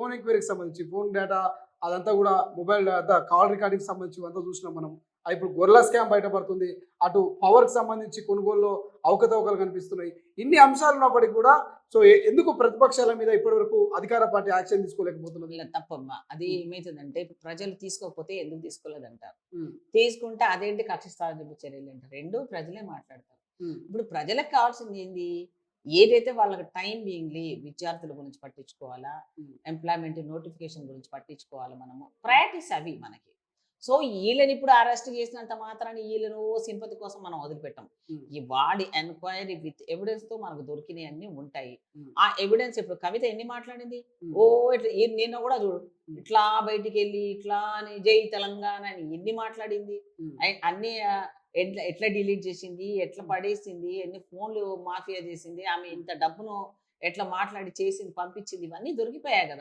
Phone ఎంక్వైరీకి సంబంధించి phone data అదంతా కూడా మొబైల్ డేటా కాల్ రికార్డింగ్ సంబంధించి అంతా చూసినాం మనం. ఇప్పుడు గొర్రెల స్కామ్ బయటపడుతుంది. అటు పవర్‌కి సంబంధించి కొనుగోలులో అవకతవకలు కనిపిస్తున్నాయి. ఇన్ని అంశాలు ఉన్నప్పటికి కూడా సో, ఎందుకు ప్రతిపక్షాల మీద ఇప్పటివరకు అధికార పార్టీ యాక్షన్ తీసుకోలేకపోతున్నది? ఇలా తప్పమ్మా. అది హ్మ్. ఏమైతదంటే ఇప్పుడు ప్రజలు తీసుకోకపోతే ఎందుకు తీసుకోలేదంటారు. హ్మ్. తీసుకుంటే అదేంటి కక్ష సాధింపు చర్యలంటారు. 2 ప్రజలే మాట్లాడతారు. హ్మ్. ఇప్పుడు ప్రజలకు కావాల్సింది ఏంది? ఏదైతే వాళ్ళకి టైమ్ బీయింగ్‌లీ విద్యార్థుల గురించి పట్టించుకోవాలా, హ్మ్. ఎంప్లాయ్‌మెంట్ నోటిఫికేషన్ గురించి పట్టించుకోవాలా మనము. ప్రయారిటీస్ అవి మనకి. సో, ఈళ్ళని ఇప్పుడు అరెస్ట్ చేసినంత మాత్రాన ఈళ్ళను సింపతి కోసం మనం వదిలిపెట్టం. హ్మ్. ఈ వాడి ఎంక్వైరీ విత్ ఎవిడెన్స్‌తో మనకు దొరికినయన్నీ ఉంటాయి. హ్మ్. ఆ ఎవిడెన్స్ ఇప్పుడు కవిత ఎన్ని మాట్లాడింది? హ్మ్. ఇట్లా నిన్న గూడా చూడు. హ్మ్. ఇట్లా బయటికెళ్ళి ఇట్లా అని జై తెలంగాణ అని ఎన్ని మాట్లాడింది. హ్మ్. అన్నీ ఎట్లా ఎట్లా డిలీట్ చేసింది, ఎట్లా హ్మ్. పడేసింది, ఎన్ని ఫోన్‌లు మాఫియా చేసింది, ఆమె ఇంత డబ్బును ఎట్లా మాట్లాడి చేసింది, పంపించింది ఇవన్నీ దొరికిపోయాయి గదా!